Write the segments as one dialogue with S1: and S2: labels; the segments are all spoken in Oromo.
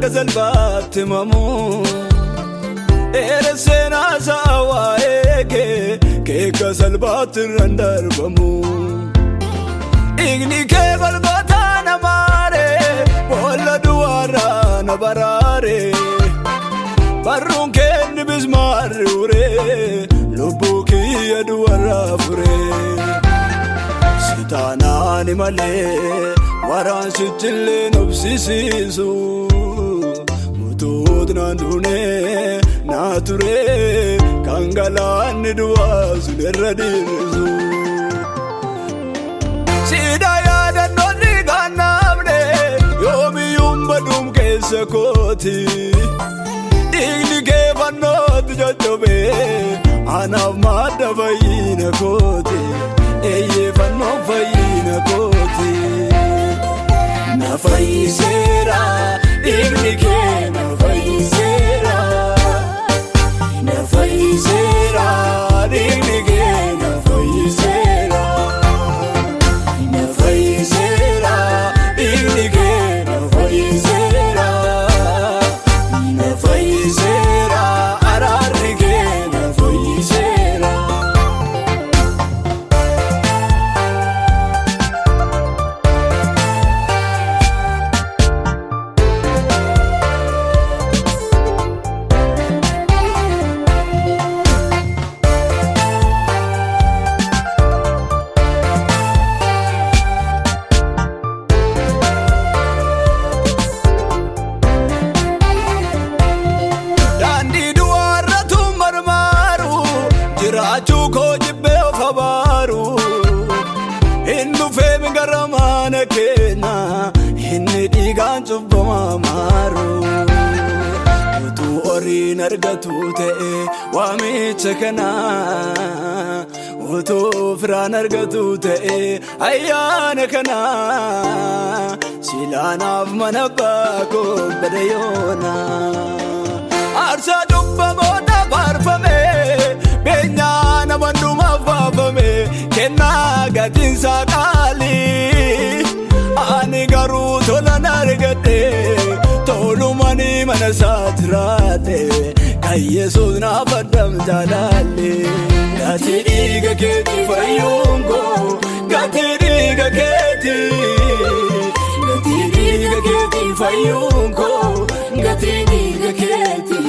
S1: كسلبات ممو إرسنا سوايك كي كسلبات رندر بمو إغني كي غلبتانا ماري ولا دوارانا براري برون كن بزمار وري لبوكي يدوارا فري ستاناني مالي وران ستلي نبسي سيسو متودنا دوني ناتوري كانغالان دواز نرديرزو سيدا يادا نوني غانامني يومي يومبدوم كيسكوتي إغني كيفانوت جوجوبي أنا ما دفاينا كوتي إيه فانو فاينا كوتي نفاي سيرا إغني كي نفاي سيرا نفاي سيرا إغني كي نفاي سيرا نفاي سيرا إغني كي نفاي سيرا نفاي سيرا أراري كي نفاي سيرا Jiraachuu koo jibbee of abaaru hin dhufeem gara mana keenya inni dhiigaan cubbamaa maaru utuu horiin argatu ta'e waamicha kana utuu firaan argatu ta'e ayyaana kana silaanaaf mana baakoo bada yoona aarsaa cubbamoota faarfame Benyana manduma fafame Kenna gatinsa kali Ani garu tola nargate Tolu mani manasatrate Kai Yesus na fadam jalale Gati iga keti fayungo Gati iga keti Gati iga keti fayungo Gati iga keti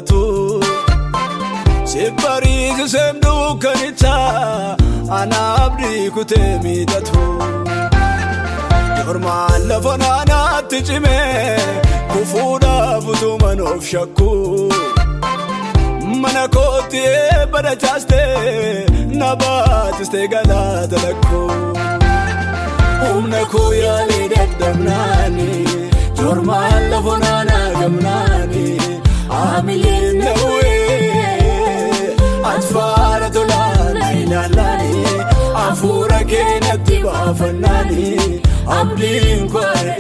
S1: tu Sibari jusem dukanita Anabdi kutemi datu Yorman lafanana tijime Kufuda butuman of shakku Manakoti badachaste Nabatiste galadalakku Umnaku yali daddamnani Yorman lafanana gamnani Amilin nawe Atfara tulana ilalani Afura kena tiba fanani Abdin kware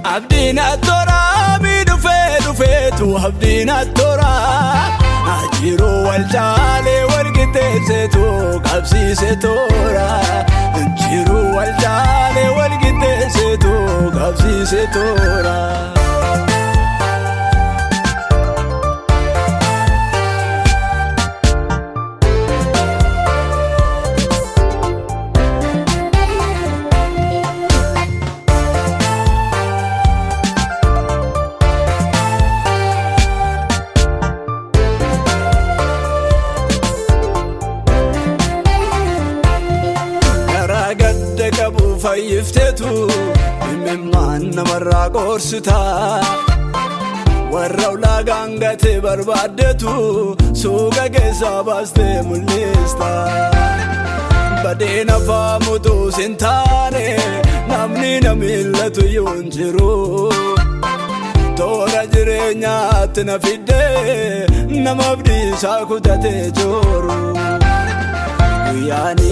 S1: Abdin atora mi dufe tu Abdin atora Ajiru waljale wargite setu Kapsi setora Ajiru waljale wargite setu Kapsi setora Fayyifteetu mimmaan namarraa qoorsitaa warra ulaagaan gatee barbaaddetu suuqa keessaa baastee mul'ista badeen afaan mutuus hin taane nama beekatu yunjiru toora jireenyaatti na fidde nama abdiisaa kutatee jiru guyyaani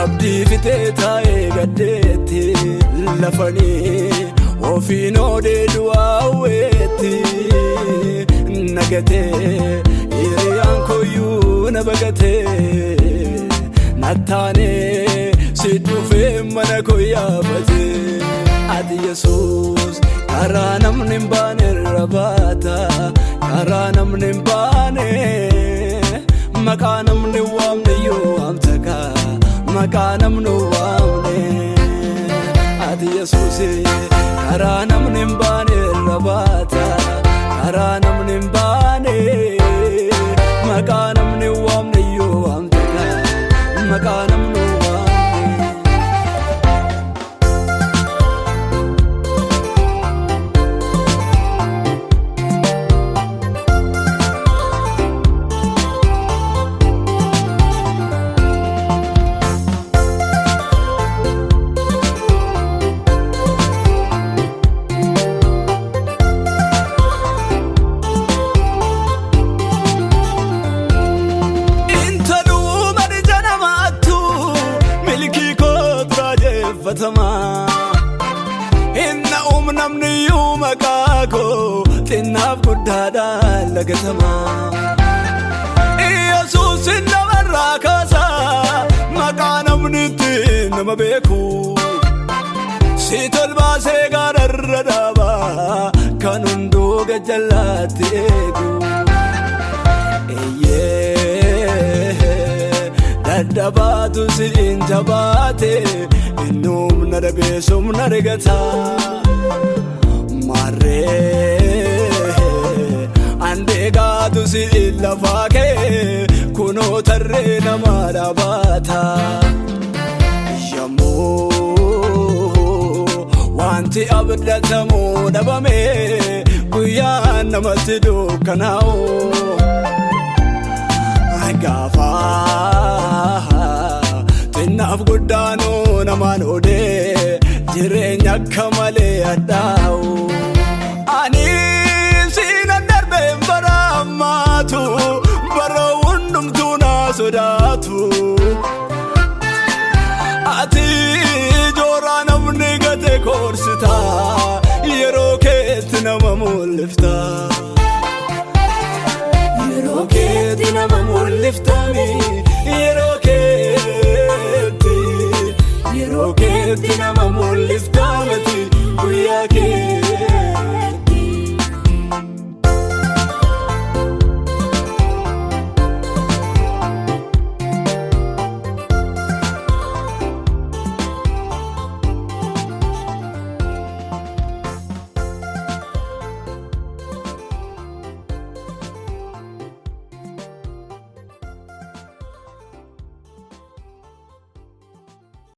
S1: abdii fitee taa'ee gaddeetti lafanii ofiin oodee du'aawweetti nagatee hiriyaan koyyuu na bagatee nattaanee si dhufee mana koo yaafatee ati Yesuus karaa namni hin baane irra baata karaa namni hin baane maqaa namni hin waamne yoo amtaka maqaa namni hin waamne ati Yesuus karaa namni hin baane irra baata karaa namni hin baane maqaa namni hin waamne yoo amtaka maqaa namni hin waamne Inna namni yuu maqaa koo xinnaaf guddaadhaan lagatama Yesuus namarraa kaasa maqaa namni ittiin nama beeku si tolbaasee gaararra dhaaba kan hunduu gajjallaatti eegu dadhabaatu siin jabaate innum na dhabeessum na rigata marree andeegaatu siin lafaa kee kunoo tarree nama dhaabata yommuu wanti abdatamu dhabame guyyaan namatti dukkanaa'u gaafa xinnaaf guddaanuu namaan oodee jireenya akka malee addaa'u ani siinan darbeen bara ammaatu bara hundumtuu naa sodaatu ati jooraa namni gate koorsita yeroo keetti nama mul'ifta Yeroketi nama mul'iftami Yeroketi nama mul'ifta